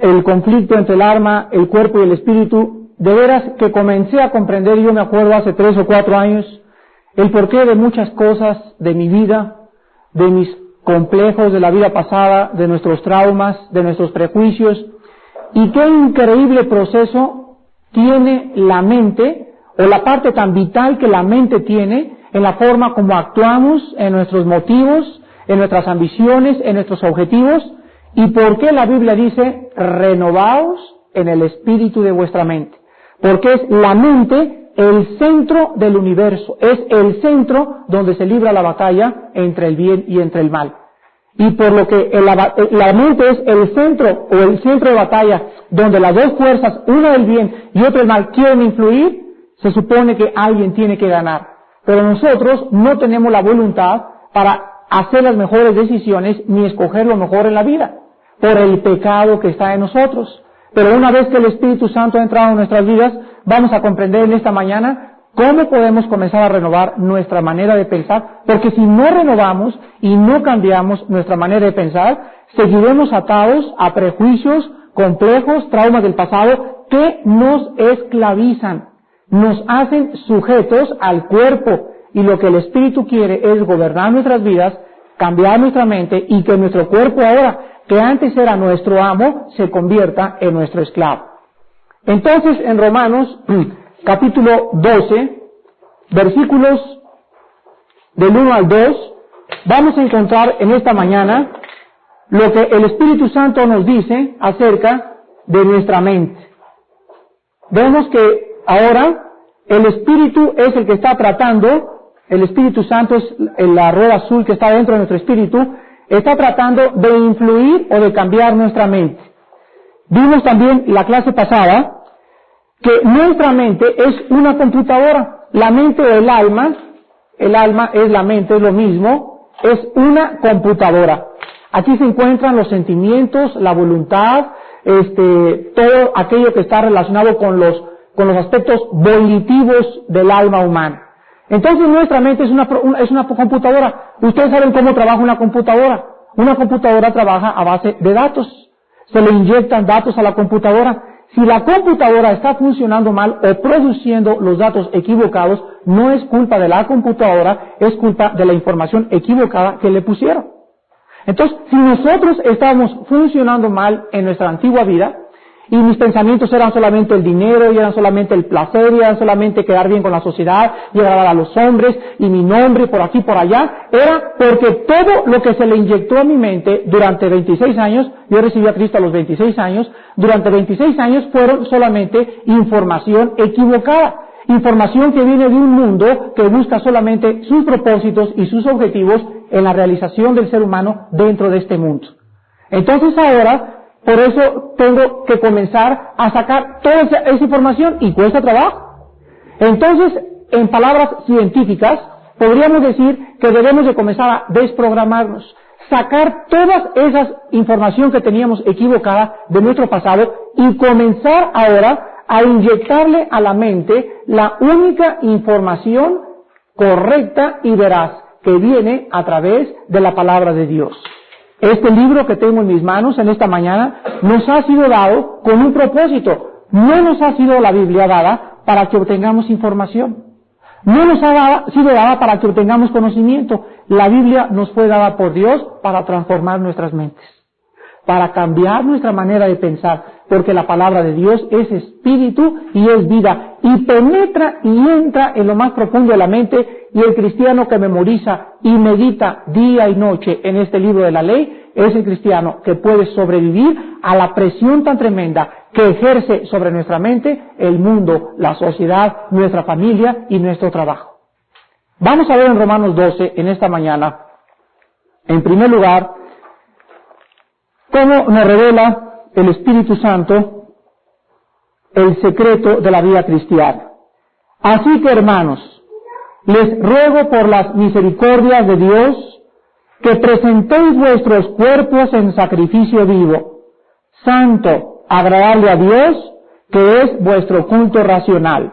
el conflicto entre el alma, el cuerpo y el espíritu, de veras que comencé a comprender, yo me acuerdo hace 3 o 4 años, el porqué de muchas cosas de mi vida, de mis complejos de la vida pasada, de nuestros traumas, de nuestros prejuicios, y qué increíble proceso tiene la mente, o la parte tan vital que la mente tiene en la forma como actuamos, en nuestros motivos, en nuestras ambiciones, en nuestros objetivos, y por qué la Biblia dice, renovaos en el espíritu de vuestra mente. Porque es la mente el centro del universo, es el centro donde se libra la batalla entre el bien y entre el mal. Y por lo que la mente es el centro o el centro de batalla donde las dos fuerzas, una del bien y otra del mal, quieren influir, se supone que alguien tiene que ganar. Pero nosotros no tenemos la voluntad para hacer las mejores decisiones ni escoger lo mejor en la vida, por el pecado que está en nosotros. Pero una vez que el Espíritu Santo ha entrado en nuestras vidas, vamos a comprender en esta mañana cómo podemos comenzar a renovar nuestra manera de pensar, porque si no renovamos y no cambiamos nuestra manera de pensar, seguiremos atados a prejuicios, complejos, traumas del pasado que nos esclavizan, nos hacen sujetos al cuerpo, y lo que el Espíritu quiere es gobernar nuestras vidas, cambiar nuestra mente y que nuestro cuerpo ahora, que antes era nuestro amo, se convierta en nuestro esclavo. Entonces, en Romanos, capítulo 12, versículos del 1 al 2, vamos a encontrar en esta mañana lo que el Espíritu Santo nos dice acerca de nuestra mente. Vemos que ahora el Espíritu es el que está tratando, el Espíritu Santo es la rueda azul que está dentro de nuestro espíritu, está tratando de influir o de cambiar nuestra mente. Vimos también la clase pasada que nuestra mente es una computadora. La mente o el alma es la mente, es lo mismo, es una computadora. Aquí se encuentran los sentimientos, la voluntad, todo aquello que está relacionado con los aspectos volitivos del alma humana. Entonces nuestra mente es una computadora. Ustedes saben cómo trabaja una computadora. Una computadora trabaja a base de datos. Se le inyectan datos a la computadora. Si la computadora está funcionando mal o produciendo los datos equivocados, no es culpa de la computadora, es culpa de la información equivocada que le pusieron. Entonces, si nosotros estamos funcionando mal en nuestra antigua vida, y mis pensamientos eran solamente el dinero, y eran solamente el placer, y eran solamente quedar bien con la sociedad, y agradar a los hombres, y mi nombre por aquí, por allá, era porque todo lo que se le inyectó a mi mente durante 26 años, yo recibí a Cristo a los 26 años, durante 26 años fueron solamente información equivocada, información que viene de un mundo que busca solamente sus propósitos y sus objetivos en la realización del ser humano dentro de este mundo. Entonces ahora, por eso tengo que comenzar a sacar toda esa información y cuesta trabajo. Entonces, en palabras científicas, podríamos decir que debemos de comenzar a desprogramarnos, sacar toda esa información que teníamos equivocada de nuestro pasado y comenzar ahora a inyectarle a la mente la única información correcta y veraz que viene a través de la palabra de Dios. Este libro que tengo en mis manos en esta mañana nos ha sido dado con un propósito. No nos ha sido la Biblia dada para que obtengamos información. No nos ha sido dada para que obtengamos conocimiento. La Biblia nos fue dada por Dios para transformar nuestras mentes, para cambiar nuestra manera de pensar, porque la palabra de Dios es espíritu y es vida, y penetra y entra en lo más profundo de la mente, y el cristiano que memoriza y medita día y noche en este libro de la ley, es el cristiano que puede sobrevivir a la presión tan tremenda que ejerce sobre nuestra mente el mundo, la sociedad, nuestra familia y nuestro trabajo. Vamos a ver en Romanos 12 en esta mañana, en primer lugar, cómo nos revela el Espíritu Santo el secreto de la vida cristiana. Así que, hermanos, les ruego por las misericordias de Dios que presentéis vuestros cuerpos en sacrificio vivo, santo, agradable a Dios, que es vuestro culto racional.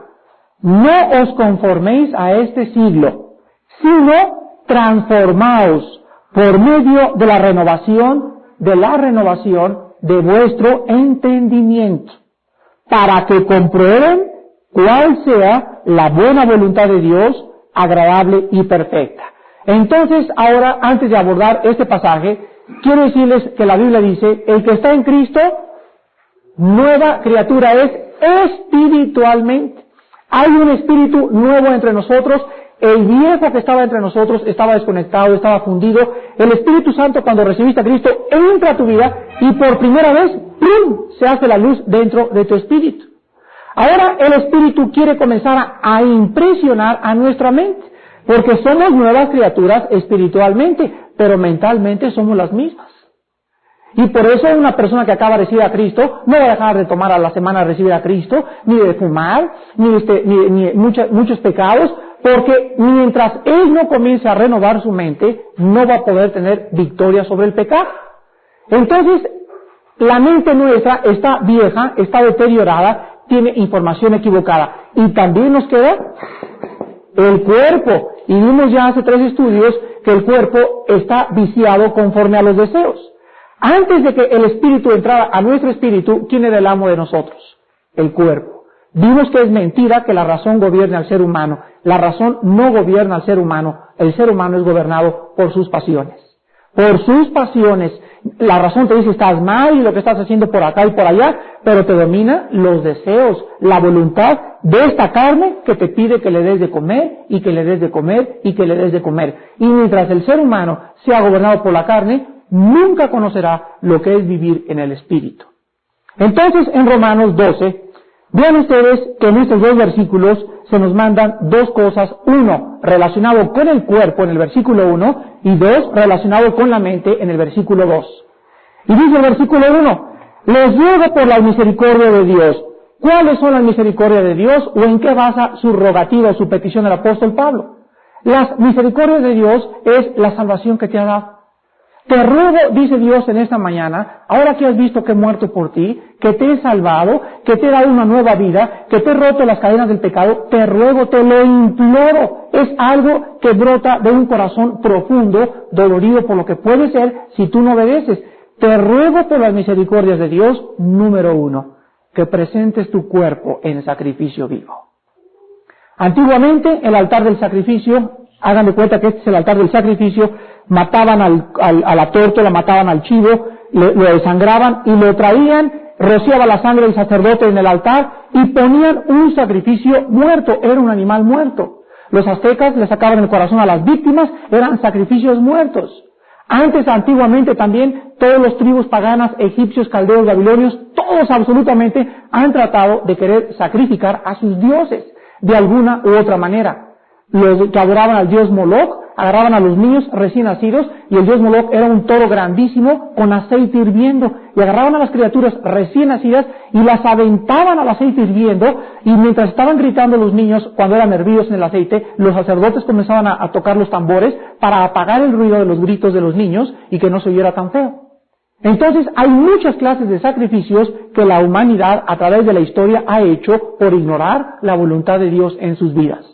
No os conforméis a este siglo, sino transformaos por medio de la renovación de vuestro entendimiento, para que comprueben cuál sea la buena voluntad de Dios, agradable y perfecta. Entonces, ahora, antes de abordar este pasaje, quiero decirles que la Biblia dice, el que está en Cristo, nueva criatura es espiritualmente. Hay un espíritu nuevo entre nosotros. El viejo que estaba entre nosotros estaba desconectado, estaba fundido. El Espíritu Santo, cuando recibiste a Cristo, entra a tu vida y por primera vez, ¡pum!, se hace la luz dentro de tu espíritu. Ahora el Espíritu quiere comenzar a impresionar a nuestra mente, porque somos nuevas criaturas espiritualmente, pero mentalmente somos las mismas. Y por eso una persona que acaba de recibir a Cristo no va a dejar de tomar a la semana de recibir a Cristo, ni de fumar, ni muchos pecados, porque mientras él no comience a renovar su mente, no va a poder tener victoria sobre el pecado. Entonces, la mente nuestra está vieja, está deteriorada, tiene información equivocada. Y también nos queda el cuerpo. Y vimos ya hace 3 estudios que el cuerpo está viciado conforme a los deseos. Antes de que el espíritu entrara a nuestro espíritu, ¿quién era el amo de nosotros? El cuerpo. Vimos que es mentira que la razón gobierne al ser humano. La razón no gobierna al ser humano. El ser humano es gobernado por sus pasiones. Por sus pasiones. La razón te dice estás mal y lo que estás haciendo por acá y por allá, pero te domina los deseos, la voluntad de esta carne que te pide que le des de comer y que le des de comer y que le des de comer. Y mientras el ser humano sea gobernado por la carne, nunca conocerá lo que es vivir en el Espíritu. Entonces, en Romanos 12, vean ustedes que en estos 2 versículos se nos mandan 2 cosas. 1, relacionado con el cuerpo en el versículo 1, y 2, relacionado con la mente en el versículo 2. Y dice el versículo 1, les ruego por la misericordia de Dios. ¿Cuáles son las misericordias de Dios o en qué basa su rogativa o su petición del apóstol Pablo? Las misericordias de Dios es la salvación que te ha dado. Te ruego, dice Dios en esta mañana, ahora que has visto que he muerto por ti, que te he salvado, que te he dado una nueva vida, que te he roto las cadenas del pecado, te ruego, te lo imploro. Es algo que brota de un corazón profundo, dolorido por lo que puede ser si tú no obedeces. Te ruego por las misericordias de Dios, número 1, que presentes tu cuerpo en sacrificio vivo. Antiguamente, el altar del sacrificio, hagan de cuenta que este es el altar del sacrificio, mataban a la tórtola, mataban al chivo, lo desangraban y lo traían, rociaba la sangre del sacerdote en el altar y ponían un sacrificio muerto, era un animal muerto. Los aztecas le sacaban el corazón a las víctimas, eran sacrificios muertos. Antes, antiguamente también, todos los tribus paganas, egipcios, caldeos, babilonios, todos absolutamente han tratado de querer sacrificar a sus dioses de alguna u otra manera. Los que adoraban al dios Moloch, agarraban a los niños recién nacidos y el dios Moloch era un toro grandísimo con aceite hirviendo y agarraban a las criaturas recién nacidas y las aventaban al aceite hirviendo y mientras estaban gritando los niños cuando eran hervidos en el aceite, los sacerdotes comenzaban a tocar los tambores para apagar el ruido de los gritos de los niños y que no se oyera tan feo. Entonces hay muchas clases de sacrificios que la humanidad a través de la historia ha hecho por ignorar la voluntad de Dios en sus vidas.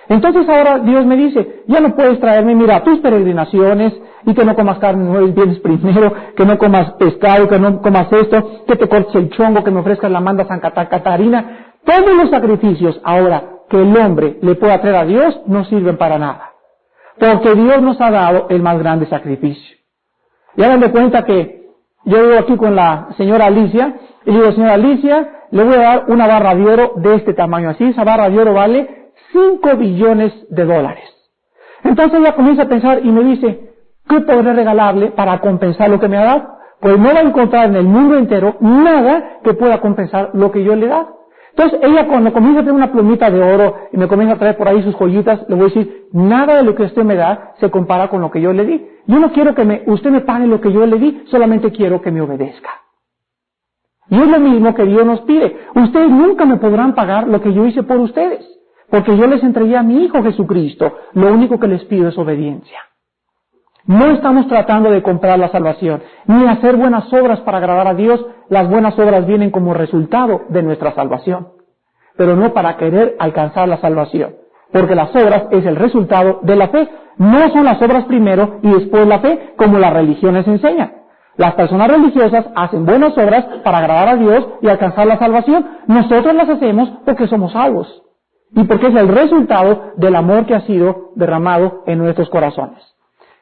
Entonces ahora Dios me dice, ya no puedes traerme, mira, tus peregrinaciones, y que no comas carne, no vienes primero, que no comas pescado, que no comas esto, que te cortes el chongo, que me ofrezcas la manda San Catarina. Todos los sacrificios ahora que el hombre le pueda traer a Dios no sirven para nada. Porque Dios nos ha dado el más grande sacrificio. Y hagan de cuenta que yo vivo aquí con la señora Alicia, y le digo, señora Alicia, le voy a dar una barra de oro de este tamaño así, esa barra de oro vale $5 billones. Entonces ella comienza a pensar y me dice, ¿qué podré regalarle para compensar lo que me ha dado? Pues no va a encontrar en el mundo entero nada que pueda compensar lo que yo le he dado. Entonces ella cuando comienza a tener una plumita de oro y me comienza a traer por ahí sus joyitas, le voy a decir, nada de lo que usted me da se compara con lo que yo le di. Yo no quiero que usted me pague lo que yo le di, solamente quiero que me obedezca. Y es lo mismo que Dios nos pide. Ustedes nunca me podrán pagar lo que yo hice por ustedes. Porque yo les entregué a mi Hijo Jesucristo. Lo único que les pido es obediencia. No estamos tratando de comprar la salvación, ni hacer buenas obras para agradar a Dios. Las buenas obras vienen como resultado de nuestra salvación, pero no para querer alcanzar la salvación. Porque las obras es el resultado de la fe. No son las obras primero y después la fe, como las religiones enseñan. Las personas religiosas hacen buenas obras para agradar a Dios y alcanzar la salvación. Nosotros las hacemos porque somos salvos y porque es el resultado del amor que ha sido derramado en nuestros corazones.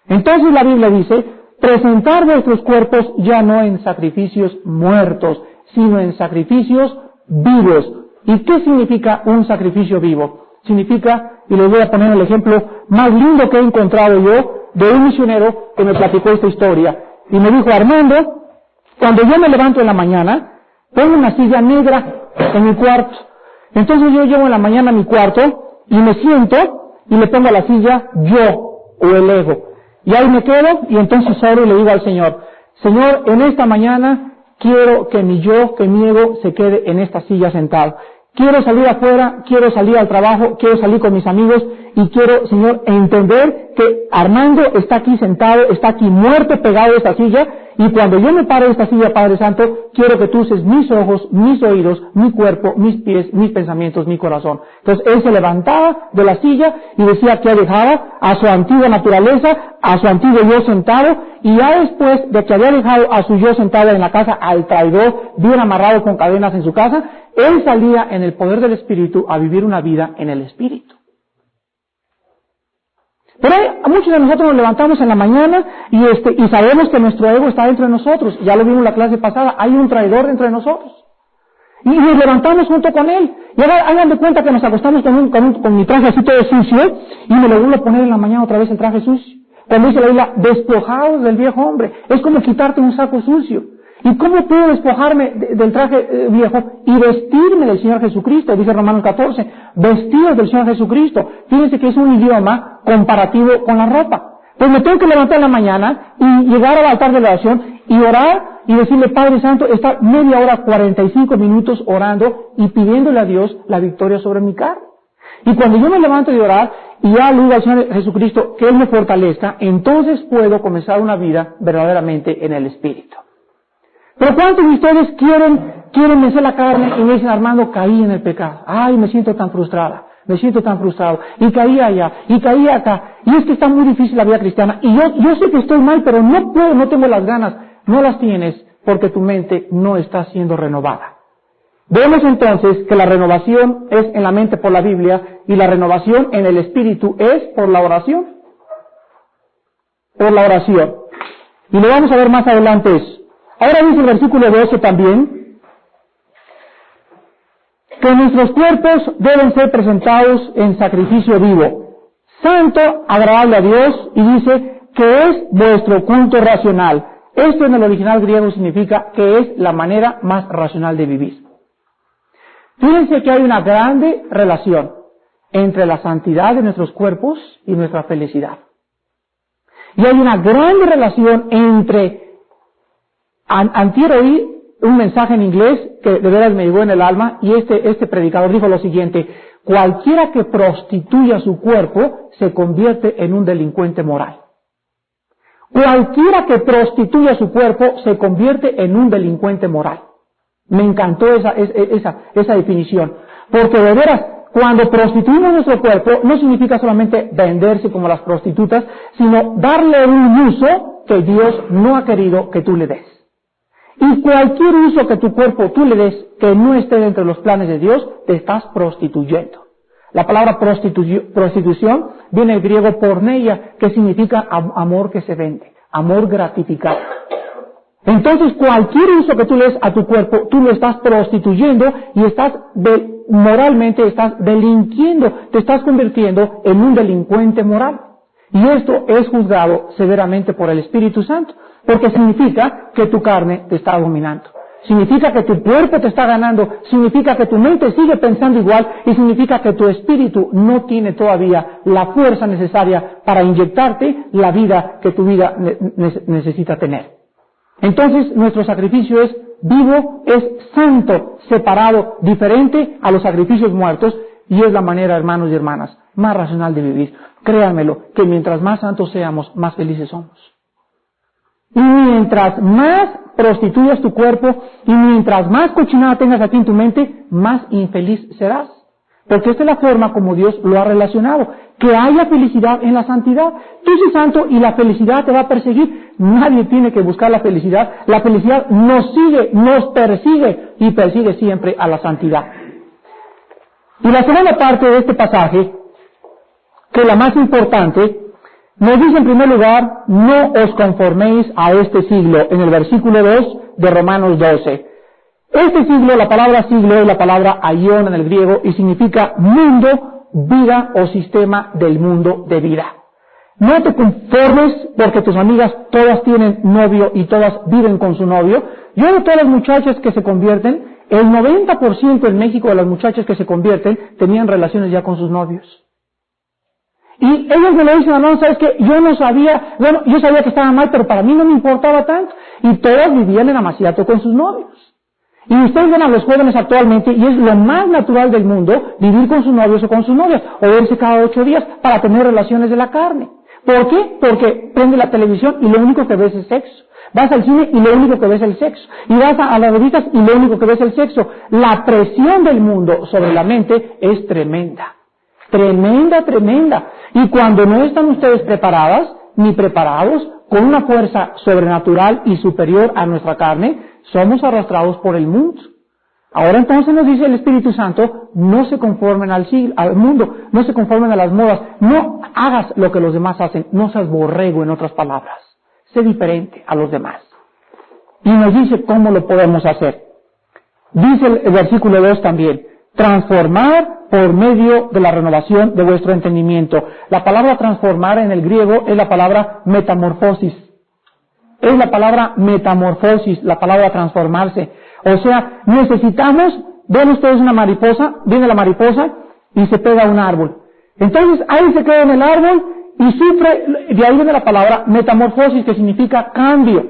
Entonces la Biblia dice, presentar vuestros cuerpos ya no en sacrificios muertos, sino en sacrificios vivos. ¿Y qué significa un sacrificio vivo? Significa, y les voy a poner el ejemplo más lindo que he encontrado yo, de un misionero que me platicó esta historia. Y me dijo, Armando, cuando yo me levanto en la mañana, pongo una silla negra en mi cuarto. Entonces yo llevo en la mañana a mi cuarto y me siento y le pongo a la silla yo o el ego. Y ahí me quedo y entonces oro y le digo al Señor, Señor, en esta mañana quiero que mi yo, que mi ego se quede en esta silla sentado. Quiero salir afuera, quiero salir al trabajo, quiero salir con mis amigos y quiero, Señor, entender que Armando está aquí sentado, está aquí muerto, pegado a esta silla, y cuando yo me paro de esta silla, Padre Santo, quiero que tú uses mis ojos, mis oídos, mi cuerpo, mis pies, mis pensamientos, mi corazón. Entonces él se levantaba de la silla y decía que dejaba a su antigua naturaleza, a su antiguo yo sentado, y ya después de que había dejado a su yo sentado en la casa, al traidor, bien amarrado con cadenas en su casa, él salía en el poder del Espíritu a vivir una vida en el Espíritu. Pero muchos de nosotros nos levantamos en la mañana y sabemos que nuestro ego está dentro de nosotros. Ya lo vimos en la clase pasada, hay un traidor dentro de nosotros. Y nos levantamos junto con él. Y ahora hagan de cuenta que nos acostamos con mi traje así todo sucio y me lo vuelvo a poner en la mañana otra vez el traje sucio. Cuando dice la Biblia, despojados del viejo hombre. Es como quitarte un saco sucio. ¿Y cómo puedo despojarme del traje viejo y vestirme del Señor Jesucristo? Dice Romanos 14, vestidos del Señor Jesucristo. Fíjense que es un idioma comparativo con la ropa. Pues me tengo que levantar en la mañana y llegar al altar de la oración y orar y decirle, Padre Santo, estar media hora, 45 minutos orando y pidiéndole a Dios la victoria sobre mi carne. Y cuando yo me levanto de orar y ya le digo al Señor Jesucristo que Él me fortalezca, entonces puedo comenzar una vida verdaderamente en el Espíritu. Pero ¿cuántos de ustedes quieren vencer la carne y me dicen, Armando, caí en el pecado? Ay, me siento tan frustrada, me siento tan frustrado. Y caí allá, y caí acá. Y es que está muy difícil la vida cristiana. Y yo sé que estoy mal, pero no puedo, no tengo las ganas. No las tienes porque tu mente no está siendo renovada. Vemos entonces que la renovación es en la mente por la Biblia y la renovación en el Espíritu es por la oración. Por la oración. Y lo vamos a ver más adelante eso. Ahora dice el versículo 12 también, que nuestros cuerpos deben ser presentados en sacrificio vivo, santo, agradable a Dios, y dice que es vuestro culto racional. Esto en el original griego significa que es la manera más racional de vivir. Fíjense que hay una grande relación entre la santidad de nuestros cuerpos y nuestra felicidad. Y hay una grande relación entre antier oí un mensaje en inglés que de veras me llegó en el alma y este predicador dijo lo siguiente: cualquiera que prostituya su cuerpo se convierte en un delincuente moral. Cualquiera que prostituya su cuerpo se convierte en un delincuente moral. Me encantó esa definición, porque de veras, cuando prostituimos nuestro cuerpo no significa solamente venderse como las prostitutas, sino darle un uso que Dios no ha querido que tú le des. Y cualquier uso que tu cuerpo tú le des que no esté dentro de los planes de Dios, te estás prostituyendo. La palabra prostitución viene del griego porneia, que significa amor que se vende, amor gratificado. Entonces cualquier uso que tú le des a tu cuerpo, tú lo estás prostituyendo y moralmente estás delinquiendo, te estás convirtiendo en un delincuente moral. Y esto es juzgado severamente por el Espíritu Santo. Porque significa que tu carne te está dominando. Significa que tu cuerpo te está ganando. Significa que tu mente sigue pensando igual. Y significa que tu espíritu no tiene todavía la fuerza necesaria para inyectarte la vida que tu vida necesita tener. Entonces, nuestro sacrificio es vivo, es santo, separado, diferente a los sacrificios muertos. Y es la manera, hermanos y hermanas, más racional de vivir. Créanmelo, que mientras más santos seamos, más felices somos. Y mientras más prostituyas tu cuerpo y mientras más cochinada tengas aquí en tu mente, más infeliz serás. Porque esta es la forma como Dios lo ha relacionado. que haya felicidad en la santidad. Tú eres santo y la felicidad te va a perseguir. Nadie tiene que buscar la felicidad. La felicidad nos sigue, nos persigue y persigue siempre a la santidad. Y la segunda parte de este pasaje, que es la más importante, nos dice en primer lugar, no os conforméis a este siglo, en el versículo 2 de Romanos 12. Este siglo, la palabra siglo es la palabra aion en el griego y significa mundo, vida o sistema del mundo de vida. No te conformes porque tus amigas todas tienen novio y todas viven con su novio. Yo de todas las muchachas que se convierten, el 90% en México de las muchachas que se convierten tenían relaciones ya con sus novios. Y ellos me lo dicen, no, sabes que yo no sabía, bueno, yo sabía que estaba mal, pero para mí no me importaba tanto. Y todas vivían en amaciato con sus novios. Y ustedes ven a los jóvenes actualmente, y es lo más natural del mundo, vivir con sus novios o con sus novias, o verse cada 8 días para tener relaciones de la carne. ¿Por qué? Porque prende la televisión y lo único que ves es sexo. Vas al cine y lo único que ves es el sexo. Y vas a las revistas y lo único que ves es el sexo. La presión del mundo sobre la mente es tremenda. Tremenda, tremenda. Y cuando no están ustedes preparadas, ni preparados, con una fuerza sobrenatural y superior a nuestra carne, somos arrastrados por el mundo. Ahora entonces nos dice el Espíritu Santo, no se conformen al mundo, no se conformen a las modas, no hagas lo que los demás hacen, no seas borrego en otras palabras, sé diferente a los demás. Y nos dice cómo lo podemos hacer. Dice el versículo 2 también, transformar por medio de la renovación de vuestro entendimiento. La palabra transformar en el griego es la palabra metamorfosis. Es la palabra metamorfosis, la palabra transformarse. O sea, necesitamos, ven ustedes una mariposa, viene la mariposa y se pega a un árbol. Entonces ahí se queda en el árbol y sufre, de ahí viene la palabra metamorfosis, que significa cambio.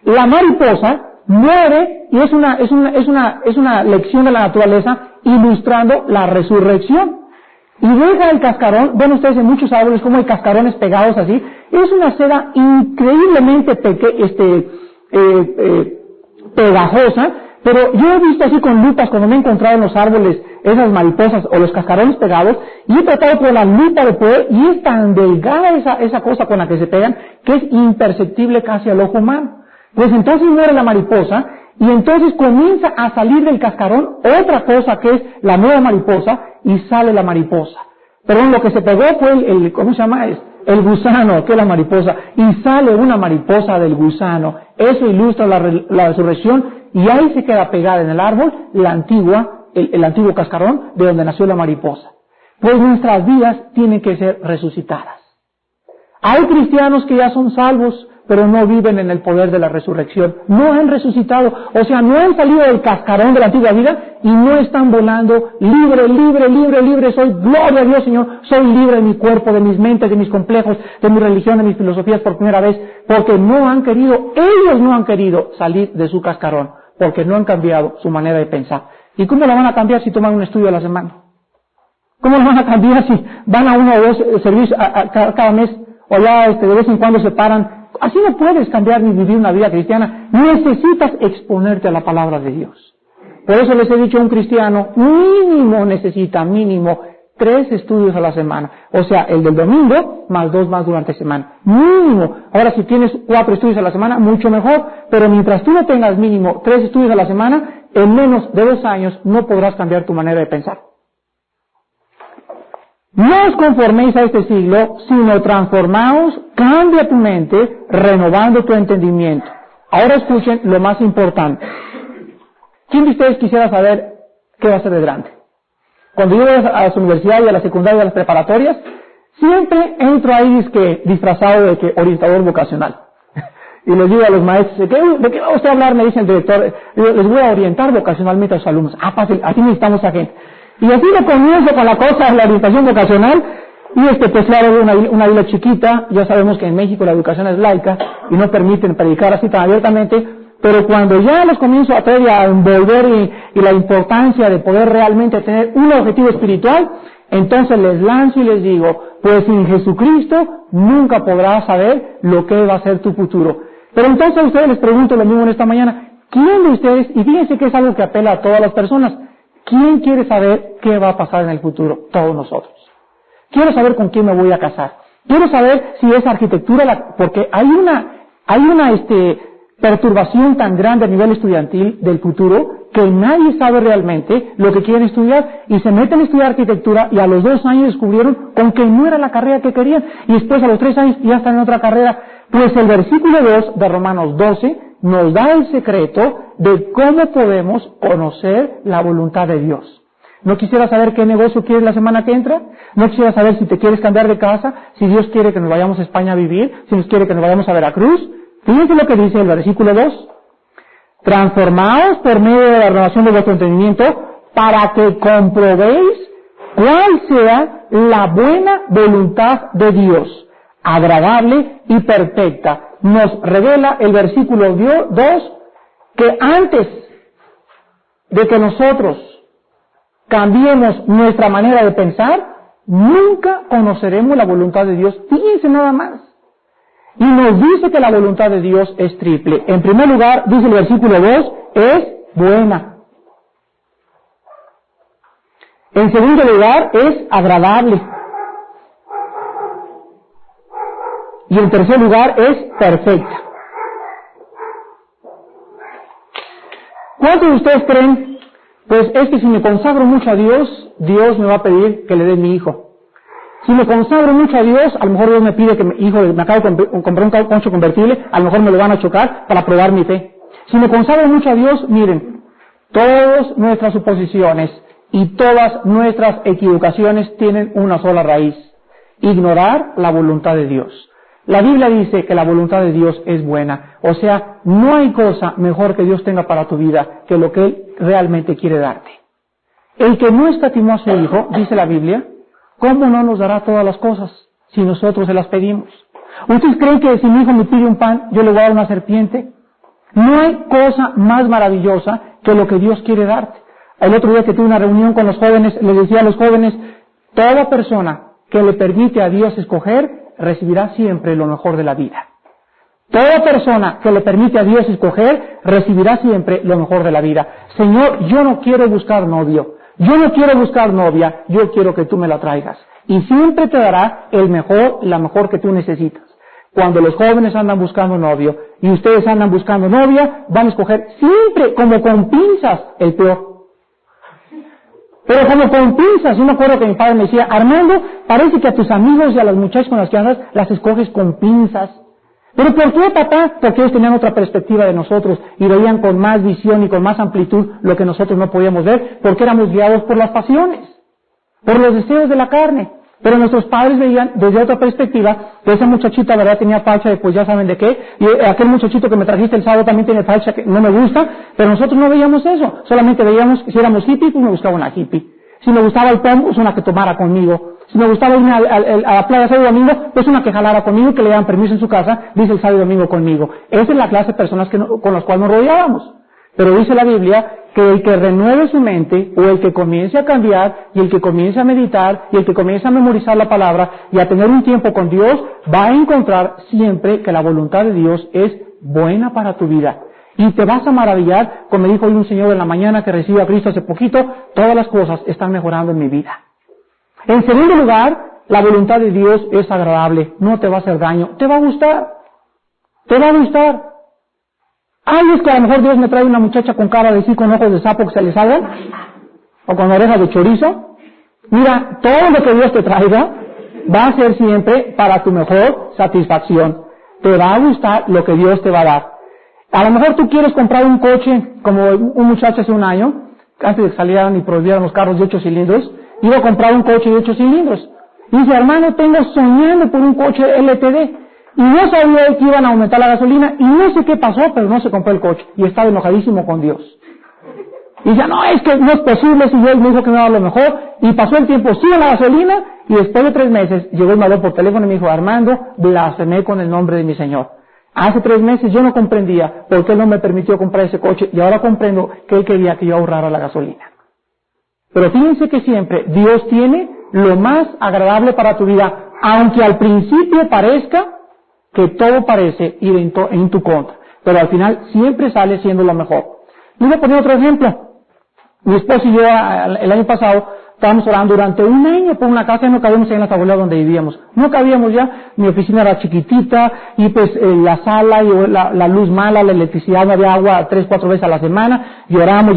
La mariposa muere y es una lección de la naturaleza ilustrando la resurrección. Y deja el cascarón, ven ustedes en muchos árboles como hay cascarones pegados así, es una seda increíblemente pegajosa, pero yo he visto así con lupas cuando me he encontrado en los árboles esas mariposas o los cascarones pegados, y he tratado con la lupa de poder, y es tan delgada esa cosa con la que se pegan, que es imperceptible casi al ojo humano. Pues entonces muere la mariposa, y entonces comienza a salir del cascarón otra cosa que es la nueva mariposa, y sale la mariposa. Pero lo que se pegó fue ¿cómo se llama? El gusano, que es la mariposa, y sale una mariposa del gusano. Eso ilustra la resurrección, y ahí se queda pegada en el árbol el antiguo cascarón de donde nació la mariposa. Pues nuestras vidas tienen que ser resucitadas. Hay cristianos que ya son salvos, pero no viven en el poder de la resurrección. No han resucitado, o sea, no han salido del cascarón de la antigua vida y no están volando libre. Soy, gloria a Dios, Señor, soy libre de mi cuerpo, de mis mentes, de mis complejos, de mi religión, de mis filosofías por primera vez, porque ellos no han querido salir de su cascarón, porque no han cambiado su manera de pensar. ¿Y cómo la van a cambiar si toman un estudio a la semana? ¿Cómo la van a cambiar si van a 1 o 2 servicios cada mes, o ya de vez en cuando se paran? Así no puedes cambiar ni vivir una vida cristiana. Necesitas exponerte a la palabra de Dios. Por eso les he dicho, un cristiano necesita 3 estudios a la semana. O sea, el del domingo más 2 más durante semana. Mínimo. Ahora, si tienes 4 estudios a la semana, mucho mejor. Pero mientras tú no tengas mínimo 3 estudios a la semana, en menos de 2 años no podrás cambiar tu manera de pensar. No os conforméis a este siglo, sino transformaos, cambia tu mente, renovando tu entendimiento. Ahora escuchen lo más importante. ¿Quién de ustedes quisiera saber qué va a hacer de grande? Cuando yo voy a la universidad y a la secundaria y a las preparatorias, siempre entro ahí disfrazado de que orientador vocacional. Y les digo a los maestros, ¿de qué va usted a hablar? Me dice el director. Les voy a orientar vocacionalmente a los alumnos. Fácil, así necesitamos a gente. Y así lo comienzo con la cosa de la orientación vocacional, y pues claro, una isla chiquita, ya sabemos que en México la educación es laica, y no permiten predicar así tan abiertamente, pero cuando ya los comienzo a traer a envolver y la importancia de poder realmente tener un objetivo espiritual, entonces les lanzo y les digo, pues sin Jesucristo nunca podrás saber lo que va a ser tu futuro. Pero entonces a ustedes les pregunto lo mismo en esta mañana, ¿quién de ustedes, y fíjense que es algo que apela a todas las personas, ¿quién quiere saber qué va a pasar en el futuro? Todos nosotros. Quiero saber con quién me voy a casar. Quiero saber si esa arquitectura, porque hay una perturbación tan grande a nivel estudiantil del futuro que nadie sabe realmente lo que quieren estudiar y se meten a estudiar arquitectura y a los 2 años descubrieron con que no era la carrera que querían y después a los 3 años ya están en otra carrera. Pues el versículo 2 de Romanos 12 nos da el secreto de cómo podemos conocer la voluntad de Dios. ¿No quisiera saber qué negocio quieres la semana que entra? ¿No quisiera saber si te quieres cambiar de casa? Si Dios quiere que nos vayamos a España a vivir, si Dios quiere que nos vayamos a Veracruz. Fíjense lo que dice el versículo 2. Transformaos por medio de la renovación de vuestro entendimiento para que comprobéis cuál sea la buena voluntad de Dios, agradable y perfecta. Nos revela el versículo 2 que antes de que nosotros cambiemos nuestra manera de pensar, nunca conoceremos la voluntad de Dios. Fíjense nada más. Y nos dice que la voluntad de Dios es triple. En primer lugar, dice el versículo 2, es buena. En segundo lugar, es agradable. Y en tercer lugar, es perfecta. ¿Cuántos de ustedes creen? Pues es que si me consagro mucho a Dios, Dios me va a pedir que le dé mi hijo. Si me consagro mucho a Dios, a lo mejor Dios me pide que mi hijo, me acabo de comprar un concho convertible, a lo mejor me lo van a chocar para probar mi fe. Si me consagro mucho a Dios, miren, todas nuestras suposiciones y todas nuestras equivocaciones tienen una sola raíz: ignorar la voluntad de Dios. La Biblia dice que la voluntad de Dios es buena, o sea, no hay cosa mejor que Dios tenga para tu vida que lo que Él realmente quiere darte. El que no escatimó a su Hijo, dice la Biblia, ¿cómo no nos dará todas las cosas si nosotros se las pedimos? ¿Ustedes creen que si mi hijo me pide un pan, yo le voy a dar una serpiente? No hay cosa más maravillosa que lo que Dios quiere darte. El otro día que tuve una reunión con los jóvenes, les decía a los jóvenes, toda persona que le permite a Dios escoger, recibirá siempre lo mejor de la vida. Toda persona que le permite a Dios escoger, recibirá siempre lo mejor de la vida. Señor, yo no quiero buscar novio, yo no quiero buscar novia, yo quiero que tú me la traigas. Y siempre te dará el mejor, la mejor que tú necesitas. Cuando los jóvenes andan buscando novio y ustedes andan buscando novia, van a escoger siempre, como con pinzas, el peor. Pero como con pinzas. Yo me acuerdo que mi padre me decía, Armando, parece que a tus amigos y a las muchachas con las que andas, las escoges con pinzas. ¿Pero por qué, papá? Porque ellos tenían otra perspectiva de nosotros y veían con más visión y con más amplitud lo que nosotros no podíamos ver, porque éramos guiados por las pasiones, por los deseos de la carne. Pero nuestros padres veían desde otra perspectiva que esa muchachita, verdad, tenía facha, pues ya saben de qué, y aquel muchachito que me trajiste el sábado también tiene facha que no me gusta, pero nosotros no veíamos eso, solamente veíamos que si éramos hippie, pues me gustaba una hippie. Si me gustaba el POM, pues una que tomara conmigo. Si me gustaba irme a la playa sábado y domingo, pues una que jalara conmigo, que le dieran permiso en su casa, dice el sábado y domingo conmigo. Esa es la clase de personas con las cuales nos rodeábamos. Pero dice la Biblia que el que renueve su mente, o el que comience a cambiar, y el que comience a meditar, y el que comience a memorizar la palabra, y a tener un tiempo con Dios, va a encontrar siempre que la voluntad de Dios es buena para tu vida. Y te vas a maravillar, como me dijo hoy un señor en la mañana que recibió a Cristo hace poquito, todas las cosas están mejorando en mi vida. En segundo lugar, la voluntad de Dios es agradable, no te va a hacer daño, te va a gustar, te va a gustar. Ay, es que a lo mejor Dios me trae una muchacha con cara de sí, con ojos de sapo que se le salgan, o con orejas de chorizo. Mira, todo lo que Dios te traiga va a ser siempre para tu mejor satisfacción. Te va a gustar lo que Dios te va a dar. A lo mejor tú quieres comprar un coche, como un muchacho hace un año, antes de que salieran y prohibieran los carros de 8 cilindros, iba a comprar un coche de 8 cilindros. Y dice, hermano, tengo soñando por un coche LTD. Y no sabía que iban a aumentar la gasolina, y no sé qué pasó, pero no se compró el coche. Y estaba enojadísimo con Dios. Y ya, no, es que no es posible, si Dios me dijo que me iba a dar lo mejor. Y pasó el tiempo, sigue la gasolina, y después de 3 meses, llegó y me habló por teléfono y me dijo, Armando, blasfemé con el nombre de mi Señor. Hace 3 meses yo no comprendía por qué Él no me permitió comprar ese coche, y ahora comprendo que Él quería que yo ahorrara la gasolina. Pero fíjense que siempre Dios tiene lo más agradable para tu vida, aunque al principio parezca que todo parece ir en tu contra, pero al final siempre sale siendo lo mejor. Les voy a poner otro ejemplo. Mi esposo y yo el año pasado estábamos orando durante un año por una casa, no cabíamos ahí en la tablera donde vivíamos. No cabíamos ya, mi oficina era chiquitita, y pues la sala, y la luz mala, la electricidad, no había agua 3, 4 veces a la semana, lloramos,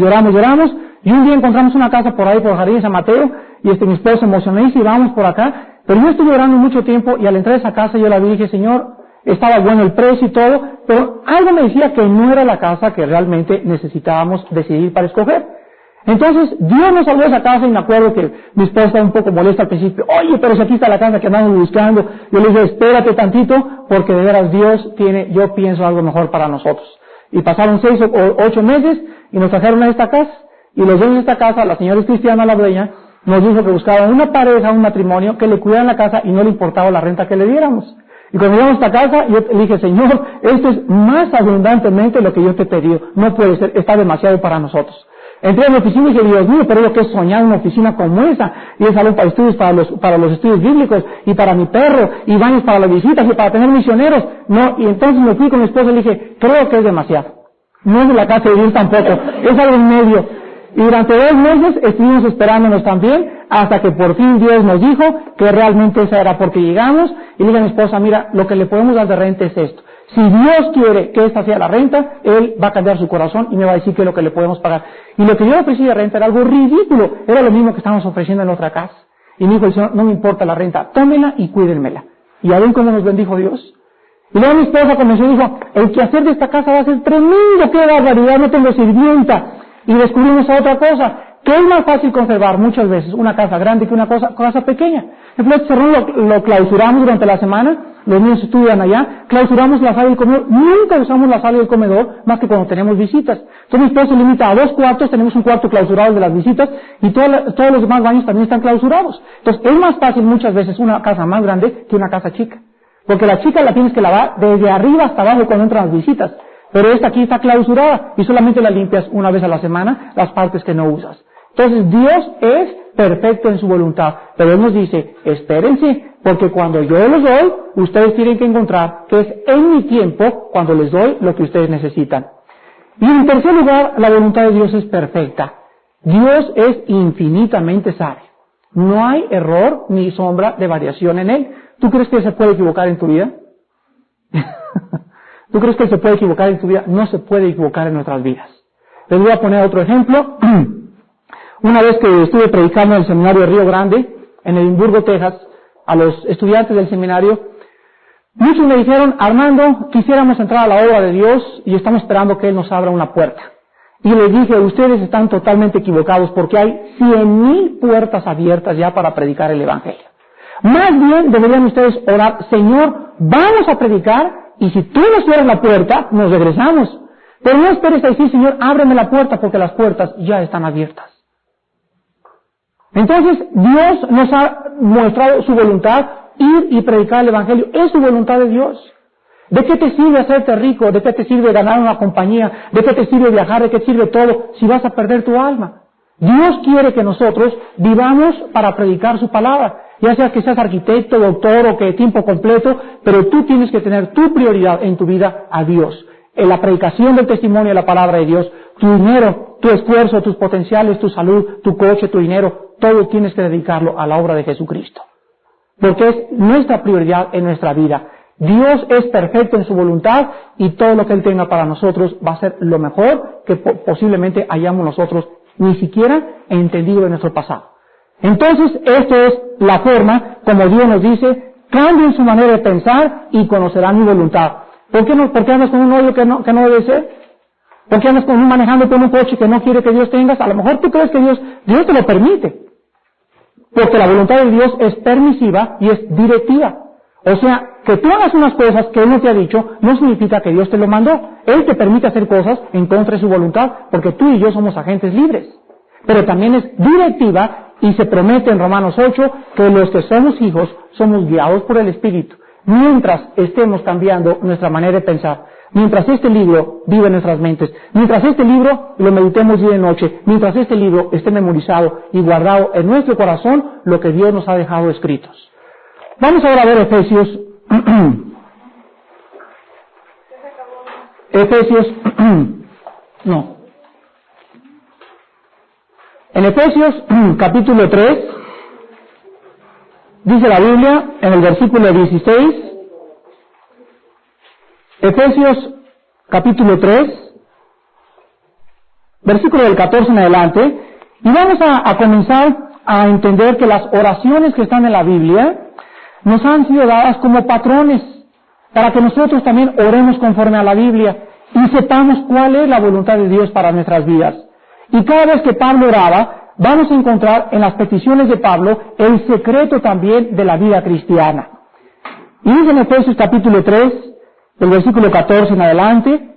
y un día encontramos una casa por ahí, por Jardín de San Mateo, y mi esposo se emocionó y dice, vamos por acá, pero yo estuve orando mucho tiempo, y al entrar a esa casa yo la vi y dije, Señor, estaba bueno el precio y todo, pero algo me decía que no era la casa que realmente necesitábamos decidir para escoger. Entonces, Dios nos salvó de esa casa y me acuerdo que mi esposa estaba un poco molesta al principio. Oye, pero si aquí está la casa que andamos buscando. Yo le dije, espérate tantito, porque de veras Dios tiene, yo pienso, algo mejor para nosotros. Y pasaron 6 o 8 meses y nos trajeron a esta casa. Y los dueños de esta casa, la señora Cristiana, la dueña, nos dijo que buscaban una pareja, un matrimonio, que le cuidaran la casa y no le importaba la renta que le diéramos. Y cuando llegamos a esta casa, yo le dije, Señor, esto es más abundantemente lo que yo te he pedido. No puede ser, está demasiado para nosotros. Entré a mi oficina y dije, Dios mío, pero lo que es soñar una oficina como esa, y es salón para estudios, para los estudios bíblicos, y para mi perro, y baños para las visitas, y para tener misioneros. No, y entonces me fui con mi esposa y le dije, creo que es demasiado. No es de la casa de Dios tampoco, es algo en medio. Y durante 2 meses estuvimos esperándonos también, hasta que por fin Dios nos dijo que realmente esa era, porque llegamos, y le dije a mi esposa, mira, lo que le podemos dar de renta es esto. Si Dios quiere que esta sea la renta, Él va a cambiar su corazón y me va a decir que es lo que le podemos pagar. Y lo que yo ofrecí de renta era algo ridículo, era lo mismo que estábamos ofreciendo en otra casa. Y me dijo el Señor, no me importa la renta, tómela y cuídenmela. Y ya ven cómo nos bendijo Dios. Y luego mi esposa comenzó y dijo, el quehacer de esta casa va a ser tremendo, qué barbaridad, no tengo sirvienta. Y descubrimos otra cosa, que es más fácil conservar muchas veces una casa grande que una casa pequeña. Entonces lo clausuramos durante la semana, los niños estudian allá, clausuramos la sala y el comedor, nunca usamos la sala y el comedor más que cuando tenemos visitas. Entonces mi esposo se limita a 2 cuartos, tenemos un cuarto clausurado de las visitas y todos los demás baños también están clausurados. Entonces es más fácil muchas veces una casa más grande que una casa chica. Porque la chica la tienes que lavar desde arriba hasta abajo cuando entran las visitas. Pero esta aquí está clausurada y solamente la limpias una vez a la semana las partes que no usas. Entonces Dios es perfecto en su voluntad, pero Él nos dice, espérense, porque cuando yo los doy, ustedes tienen que encontrar que es en mi tiempo cuando les doy lo que ustedes necesitan. Y en tercer lugar, la voluntad de Dios es perfecta. Dios es infinitamente sabio. No hay error ni sombra de variación en Él. ¿Tú crees que se puede equivocar en tu vida? ¿Tú crees que se puede equivocar en tu vida? No se puede equivocar en nuestras vidas. Les voy a poner otro ejemplo. Una vez que estuve predicando en el seminario de Río Grande, en Edimburgo, Texas, a los estudiantes del seminario, muchos me dijeron, Armando, quisiéramos entrar a la obra de Dios y estamos esperando que Él nos abra una puerta. Y les dije, ustedes están totalmente equivocados porque hay 100,000 puertas abiertas ya para predicar el Evangelio. Más bien deberían ustedes orar, Señor, vamos a predicar y si tú nos cierras la puerta, nos regresamos. Pero no esperes a decir, Señor, ábreme la puerta porque las puertas ya están abiertas. Entonces, Dios nos ha mostrado su voluntad, ir y predicar el Evangelio. Es su voluntad de Dios. ¿De qué te sirve hacerte rico? ¿De qué te sirve ganar una compañía? ¿De qué te sirve viajar? ¿De qué te sirve todo si vas a perder tu alma? Dios quiere que nosotros vivamos para predicar su palabra. Ya sea que seas arquitecto, doctor o que de tiempo completo, pero tú tienes que tener tu prioridad en tu vida a Dios. En la predicación del testimonio de la palabra de Dios, tu dinero, tu esfuerzo, tus potenciales, tu salud, tu coche, tu dinero, todo tienes que dedicarlo a la obra de Jesucristo. Porque es nuestra prioridad en nuestra vida. Dios es perfecto en su voluntad y todo lo que Él tenga para nosotros va a ser lo mejor que posiblemente hayamos nosotros ni siquiera entendido en nuestro pasado. Entonces, esto es la forma como Dios nos dice, cambien su manera de pensar y conocerán mi voluntad. ¿Por qué andas con un novio que no debe ser? ¿Por qué andas manejando con un coche que no quiere que Dios tengas? A lo mejor tú crees que Dios te lo permite. Porque la voluntad de Dios es permisiva y es directiva. O sea, que tú hagas unas cosas que Él no te ha dicho, no significa que Dios te lo mandó. Él te permite hacer cosas en contra de su voluntad, porque tú y yo somos agentes libres. Pero también es directiva y se promete en Romanos 8 que los que somos hijos somos guiados por el Espíritu. Mientras estemos cambiando nuestra manera de pensar, mientras este libro vive en nuestras mentes, mientras este libro lo meditemos día y noche, mientras este libro esté memorizado y guardado en nuestro corazón lo que Dios nos ha dejado escritos. Vamos ahora a ver Efesios. En Efesios capítulo 3, dice la Biblia en el versículo 16, Efesios capítulo 3, versículo del 14 en adelante, y vamos a comenzar a entender que las oraciones que están en la Biblia nos han sido dadas como patrones para que nosotros también oremos conforme a la Biblia y sepamos cuál es la voluntad de Dios para nuestras vidas. Y cada vez que Pablo oraba, vamos a encontrar en las peticiones de Pablo el secreto también de la vida cristiana. Y dice en Efesios capítulo 3, el versículo 14 en adelante,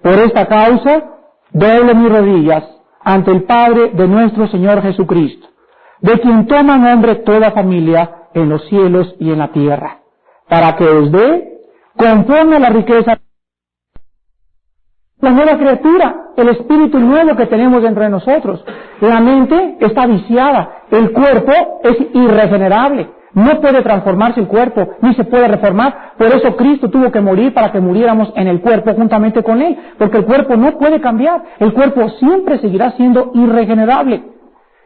por esta causa doblo mis rodillas ante el Padre de nuestro Señor Jesucristo, de quien toma nombre toda familia en los cielos y en la tierra, para que os dé, conforme a la riqueza, la nueva criatura, el espíritu nuevo que tenemos dentro de nosotros. La mente está viciada, el cuerpo es irregenerable, no puede transformarse el cuerpo, ni se puede reformar. Por eso Cristo tuvo que morir para que muriéramos en el cuerpo juntamente con Él, porque el cuerpo no puede cambiar, el cuerpo siempre seguirá siendo irregenerable.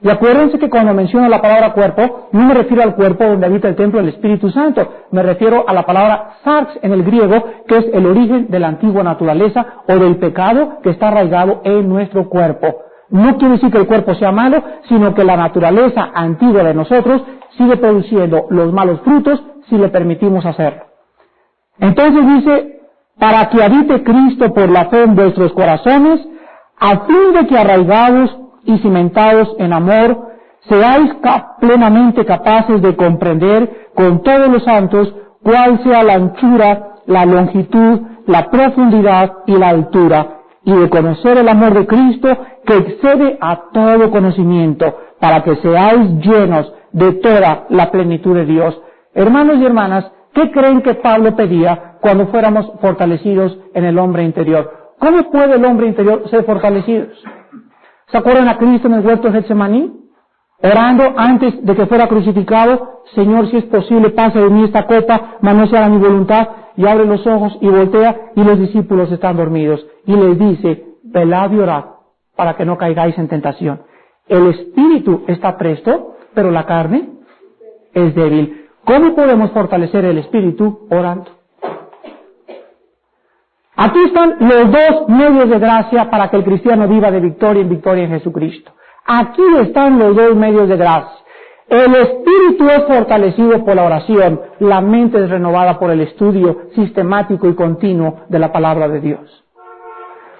Y acuérdense que cuando menciono la palabra cuerpo, no me refiero al cuerpo donde habita el templo del Espíritu Santo, me refiero a la palabra sarx en el griego, que es el origen de la antigua naturaleza o del pecado que está arraigado en nuestro cuerpo. No quiere decir que el cuerpo sea malo, sino que la naturaleza antigua de nosotros sigue produciendo los malos frutos si le permitimos hacerlo. Entonces dice, para que habite Cristo por la fe en vuestros corazones, a fin de que arraigados y cimentados en amor, seáis plenamente capaces de comprender con todos los santos cuál sea la anchura, la longitud, la profundidad y la altura, y de conocer el amor de Cristo que excede a todo conocimiento, para que seáis llenos de toda la plenitud de Dios. Hermanos y hermanas, ¿qué creen que Pablo pedía cuando fuéramos fortalecidos en el hombre interior? ¿Cómo puede el hombre interior ser fortalecido? ¿Se acuerdan a Cristo en el huerto de Getsemaní? Orando antes de que fuera crucificado, Señor, si es posible, pase de mí esta copa, mas no se haga mi voluntad, y abre los ojos y voltea, y los discípulos están dormidos. Y les dice, velad y orad, para que no caigáis en tentación. El espíritu está presto, pero la carne es débil. ¿Cómo podemos fortalecer el espíritu? Orando. Aquí están los dos medios de gracia para que el cristiano viva de victoria en victoria en Jesucristo. Aquí están los dos medios de gracia. El espíritu es fortalecido por la oración, la mente es renovada por el estudio sistemático y continuo de la palabra de Dios.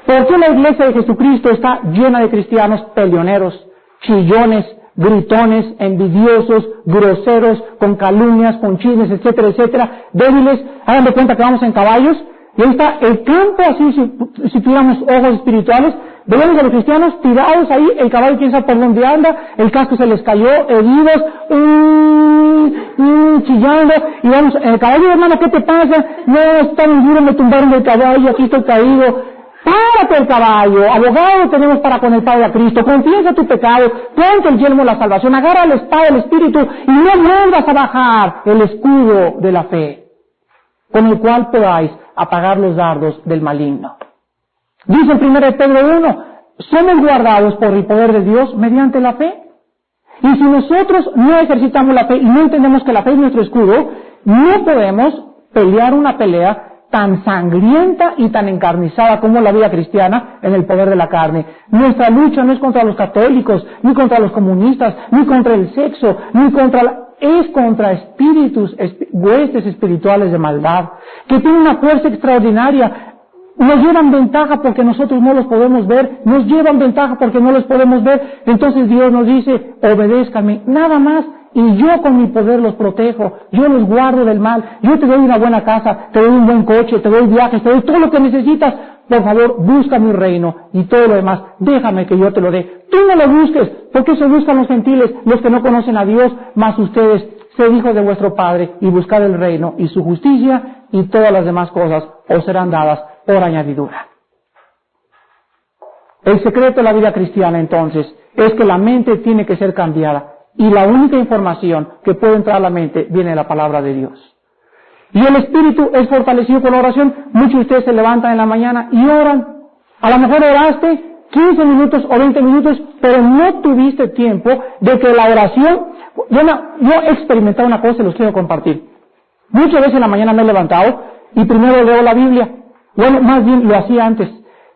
¿Por qué la iglesia de Jesucristo está llena de cristianos peleoneros, chillones, gritones, envidiosos, groseros, con calumnias, con chismes, etcétera, etcétera, débiles? Hagan de cuenta que vamos en caballos. Y ahí está el campo así, si tuviéramos ojos espirituales, veíamos a los cristianos tirados ahí, el caballo quién sabe por dónde anda, el casco se les cayó, heridos, chillando, y vamos, el caballo, hermano, ¿qué te pasa? No, está muy duro, me tumbaron del caballo, aquí estoy caído. Párate el caballo, abogado tenemos para con el Padre a Cristo, confiesa tu pecado, ponte el yelmo de la salvación, agarra la espada del Espíritu y no vuelvas a bajar el escudo de la fe, con el cual podáis apagar los dardos del maligno. Dice el 1 Pedro 1, somos guardados por el poder de Dios mediante la fe. Y si nosotros no ejercitamos la fe y no entendemos que la fe es nuestro escudo, no podemos pelear una pelea tan sangrienta y tan encarnizada como la vida cristiana en el poder de la carne. Nuestra lucha no es contra los católicos, ni contra los comunistas, ni contra el sexo, ni contra es contra espíritus, huestes espirituales de maldad, que tienen una fuerza extraordinaria. Nos llevan ventaja porque nosotros no los podemos ver, nos llevan ventaja porque no los podemos ver. Entonces Dios nos dice, obedézcanme, nada más, y yo con mi poder los protejo, yo los guardo del mal, yo te doy una buena casa, te doy un buen coche, te doy viajes, te doy todo lo que necesitas. Por favor, busca mi reino y todo lo demás, déjame que yo te lo dé. Tú no lo busques, porque eso buscan los gentiles, los que no conocen a Dios, mas ustedes, sed hijos de vuestro Padre y buscad el reino y su justicia, y todas las demás cosas os serán dadas por añadidura. El secreto de la vida cristiana, entonces, es que la mente tiene que ser cambiada, y la única información que puede entrar a la mente viene de la palabra de Dios. Y el espíritu es fortalecido por la oración. Muchos de ustedes se levantan en la mañana y oran. A lo mejor oraste 15 minutos o 20 minutos, pero no tuviste tiempo de que la oración... Yo he experimentado una cosa y los quiero compartir. Muchas veces en la mañana me he levantado y primero leo la Biblia. Bueno, más bien lo hacía antes.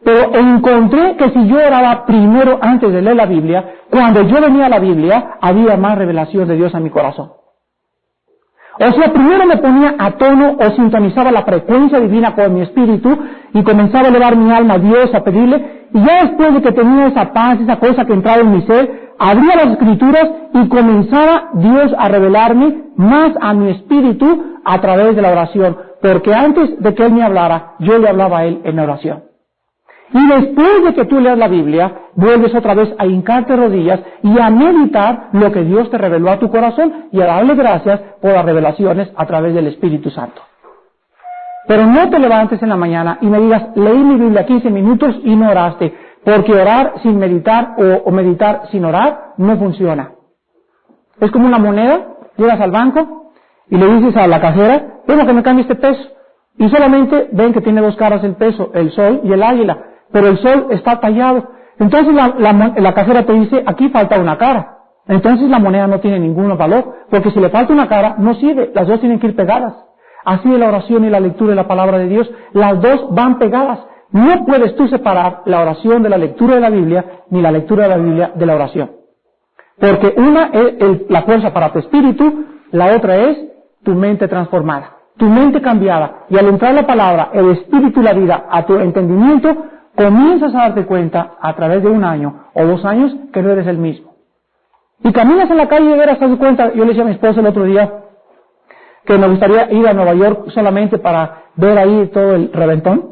Pero encontré que si yo oraba primero antes de leer la Biblia, cuando yo venía a la Biblia, había más revelación de Dios a mi corazón. O sea, primero me ponía a tono o sintonizaba la frecuencia divina con mi espíritu y comenzaba a elevar mi alma a Dios, a pedirle, y ya después de que tenía esa paz, esa cosa que entraba en mi ser, abría las escrituras y comenzaba Dios a revelarme más a mi espíritu a través de la oración, porque antes de que Él me hablara, yo le hablaba a Él en la oración. Y después de que tú leas la Biblia, vuelves otra vez a hincarte rodillas y a meditar lo que Dios te reveló a tu corazón y a darle gracias por las revelaciones a través del Espíritu Santo. Pero no te levantes en la mañana y me digas, leí mi Biblia 15 minutos y no oraste, porque orar sin meditar o meditar sin orar no funciona. Es como una moneda, llegas al banco y le dices a la cajera, bueno, que me cambie este peso. Y solamente ven que tiene dos caras el peso, el sol y el águila, pero el sol está tallado. Entonces la cajera te dice, aquí falta una cara. Entonces la moneda no tiene ningún valor, porque si le falta una cara, no sirve, las dos tienen que ir pegadas. Así es la oración y la lectura de la palabra de Dios, las dos van pegadas. No puedes tú separar la oración de la lectura de la Biblia, ni la lectura de la Biblia de la oración. Porque una es la fuerza para tu espíritu, la otra es tu mente transformada, tu mente cambiada. Y al entrar la palabra, el espíritu y la vida a tu entendimiento, comienzas a darte cuenta a través de 1 año o 2 años que no eres el mismo. Y caminas en la calle y de veras te das cuenta. Yo le decía a mi esposa el otro día que me gustaría ir a Nueva York solamente para ver ahí todo el reventón,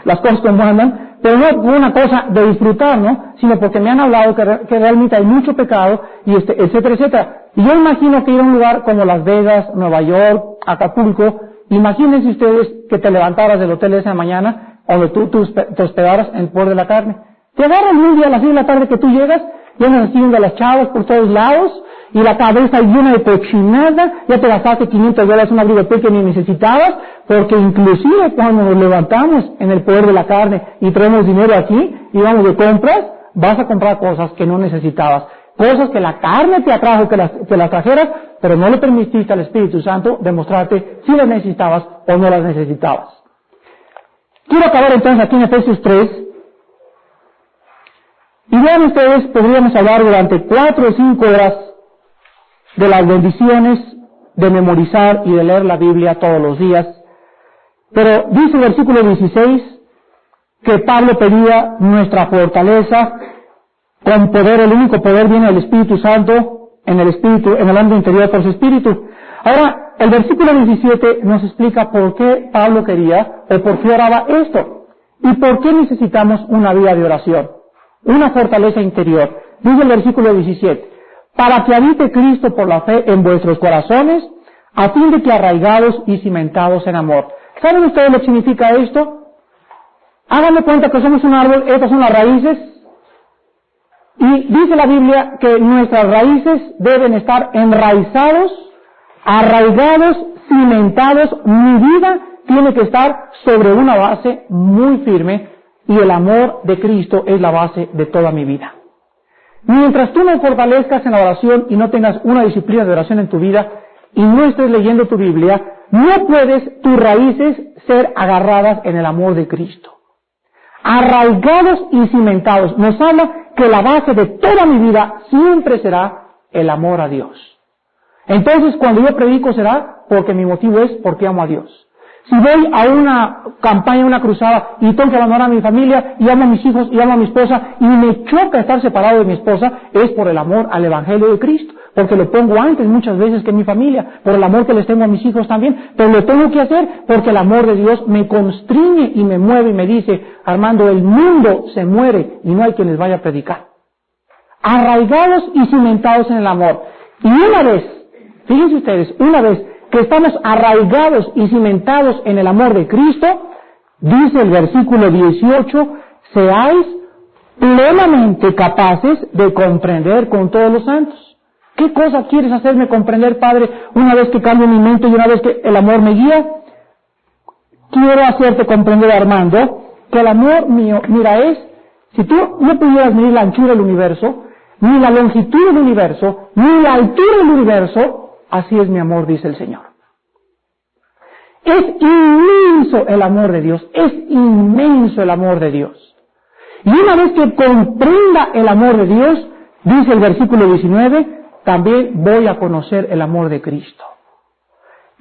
las cosas como andan, pero no por una cosa de disfrutar, ¿no? Sino porque me han hablado que realmente hay mucho pecado, y etcétera, etcétera. Y yo imagino que ir a un lugar como Las Vegas, Nueva York, Acapulco, imagínense ustedes que te levantaras del hotel esa mañana, donde tú te hospedaras en el puerto de la carne. Te agarran un día a las 6 de la tarde que tú llegas, y andan haciendo las chavas por todos lados, y la cabeza llena de cochinada, ya te gastaste $500 un abrigo que ni necesitabas, porque inclusive cuando nos levantamos en el poder de la carne y traemos dinero aquí, y vamos de compras, vas a comprar cosas que no necesitabas, cosas que la carne te atrajo que las trajeras, pero no le permitiste al Espíritu Santo demostrarte si las necesitabas o no las necesitabas. Quiero acabar entonces aquí en Efesios 3, y vean ustedes, podríamos hablar durante 4 o 5 horas de las bendiciones de memorizar y de leer la Biblia todos los días. Pero dice el versículo 16 que Pablo pedía nuestra fortaleza con poder. El único poder viene del Espíritu Santo, en el hombre interior por su Espíritu. Ahora, el versículo 17 nos explica por qué Pablo quería o por qué oraba esto y por qué necesitamos una vida de oración, una fortaleza interior. Dice el versículo 17, para que habite Cristo por la fe en vuestros corazones, a fin de que arraigados y cimentados en amor. ¿Saben ustedes lo que significa esto? Háganme cuenta que somos un árbol, estas son las raíces, y dice la Biblia que nuestras raíces deben estar enraizados, arraigados, cimentados. Mi vida tiene que estar sobre una base muy firme, y el amor de Cristo es la base de toda mi vida. Mientras tú no fortalezcas en la oración y no tengas una disciplina de oración en tu vida y no estés leyendo tu Biblia, no puedes tus raíces ser agarradas en el amor de Cristo. Arraigados y cimentados. Nos habla que la base de toda mi vida siempre será el amor a Dios. Entonces, cuando yo predico será porque mi motivo es porque amo a Dios. Si voy a una campaña, una cruzada, y tengo que abandonar a mi familia, y amo a mis hijos, y amo a mi esposa, y me choca estar separado de mi esposa, es por el amor al Evangelio de Cristo, porque lo pongo antes muchas veces que mi familia, por el amor que les tengo a mis hijos también, pero lo tengo que hacer porque el amor de Dios me constriñe y me mueve y me dice, Armando, el mundo se muere y no hay quien les vaya a predicar. Arraigados y cimentados en el amor. Y una vez, fíjense ustedes, una vez que estamos arraigados y cimentados en el amor de Cristo, dice el versículo 18, seáis plenamente capaces de comprender con todos los santos. ¿Qué cosa quieres hacerme comprender, Padre, una vez que cambio mi mente y una vez que el amor me guía? Quiero hacerte comprender, Armando, que el amor mío, mira, es, Si tú no pudieras medir la anchura del universo, ni la longitud del universo, ni la altura del universo, así es mi amor, dice el Señor. Es inmenso el amor de Dios, es inmenso el amor de Dios. Y una vez que comprenda el amor de Dios, dice el versículo 19, también voy a conocer el amor de Cristo,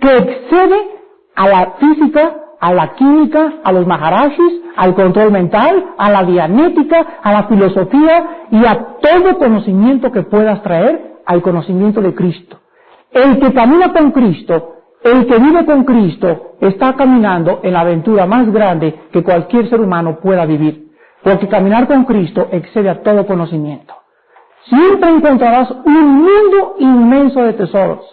que excede a la física, a la química, a los maharashis, al control mental, a la dianética, a la filosofía y a todo conocimiento que puedas traer al conocimiento de Cristo. El que camina con Cristo, el que vive con Cristo, está caminando en la aventura más grande que cualquier ser humano pueda vivir, porque caminar con Cristo excede a todo conocimiento. Siempre encontrarás un mundo inmenso de tesoros,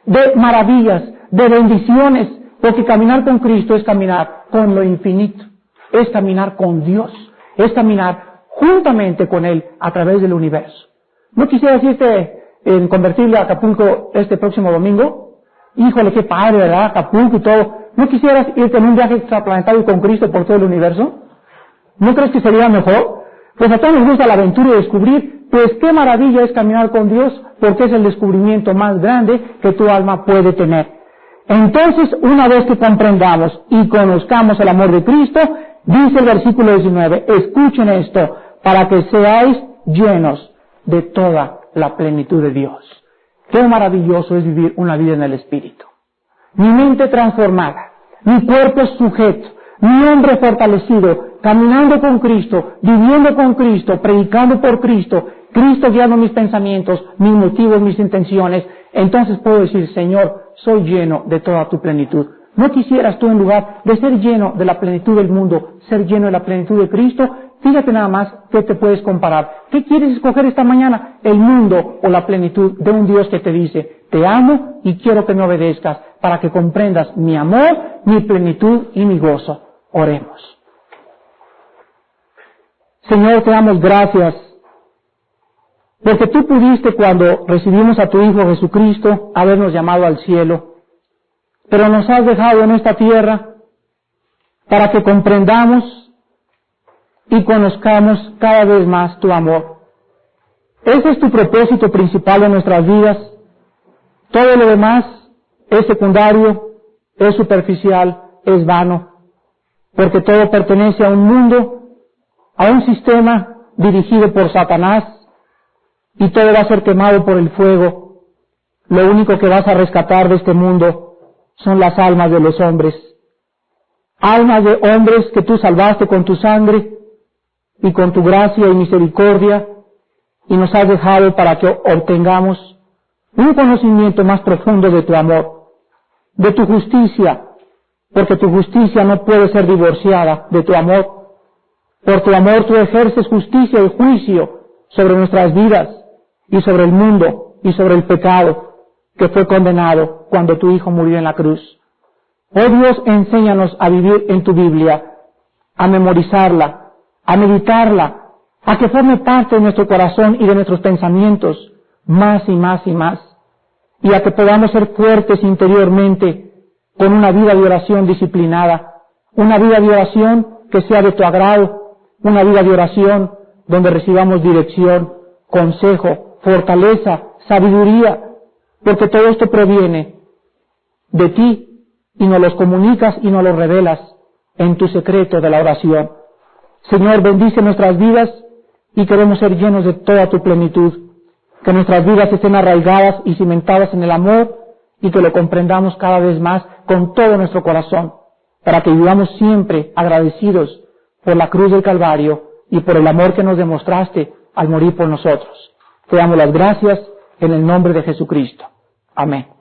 de maravillas, de bendiciones, porque caminar con Cristo es caminar con lo infinito, es caminar con Dios, es caminar juntamente con Él a través del universo. ¿No quisieras irte en convertirle a Acapulco este próximo domingo? Híjole, qué padre, ¿verdad? Acapulco y todo. ¿No quisieras irte en un viaje extraplanetario con Cristo por todo el universo? ¿No crees que sería mejor? Pues a todos nos gusta la aventura y descubrir, pues qué maravilla es caminar con Dios, porque es el descubrimiento más grande que tu alma puede tener. Entonces, una vez que comprendamos y conozcamos el amor de Cristo, dice el versículo 19, escuchen esto, para que seáis llenos de toda la plenitud de Dios. Qué maravilloso es vivir una vida en el Espíritu. Mi mente transformada, mi cuerpo sujeto, mi hombre fortalecido, caminando con Cristo, viviendo con Cristo, predicando por Cristo, Cristo guiando mis pensamientos, mis motivos, mis intenciones. Entonces puedo decir, Señor, soy lleno de toda tu plenitud. ¿No quisieras tú, en lugar de ser lleno de la plenitud del mundo, ser lleno de la plenitud de Cristo? Fíjate nada más qué te puedes comparar. ¿Qué quieres escoger esta mañana? ¿El mundo o la plenitud de un Dios que te dice, te amo y quiero que me obedezcas para que comprendas mi amor, mi plenitud y mi gozo? Oremos. Señor, te damos gracias porque tú pudiste, cuando recibimos a tu Hijo Jesucristo, habernos llamado al cielo, pero nos has dejado en esta tierra para que comprendamos y conozcamos cada vez más tu amor. Ese es tu propósito principal en nuestras vidas. Todo lo demás es secundario, es superficial, es vano, porque todo pertenece a un mundo, a un sistema dirigido por Satanás, y todo va a ser quemado por el fuego. Lo único que vas a rescatar de este mundo son las almas de los hombres. Almas de hombres que tú salvaste con tu sangre y con tu gracia y misericordia, y nos has dejado para que obtengamos un conocimiento más profundo de tu amor, de tu justicia, porque tu justicia no puede ser divorciada de tu amor. Por tu amor tú ejerces justicia y juicio sobre nuestras vidas y sobre el mundo y sobre el pecado que fue condenado cuando tu Hijo murió en la cruz. Oh Dios, enséñanos a vivir en tu Biblia, a memorizarla, a meditarla, a que forme parte de nuestro corazón y de nuestros pensamientos más y más y más, y a que podamos ser fuertes interiormente con una vida de oración disciplinada, una vida de oración que sea de tu agrado, una vida de oración donde recibamos dirección, consejo, fortaleza, sabiduría, porque todo esto proviene de ti y nos los comunicas y nos los revelas en tu secreto de la oración. Señor, bendice nuestras vidas y queremos ser llenos de toda tu plenitud, que nuestras vidas estén arraigadas y cimentadas en el amor y que lo comprendamos cada vez más con todo nuestro corazón, para que vivamos siempre agradecidos por la cruz del Calvario y por el amor que nos demostraste al morir por nosotros. Te damos las gracias en el nombre de Jesucristo. Amén.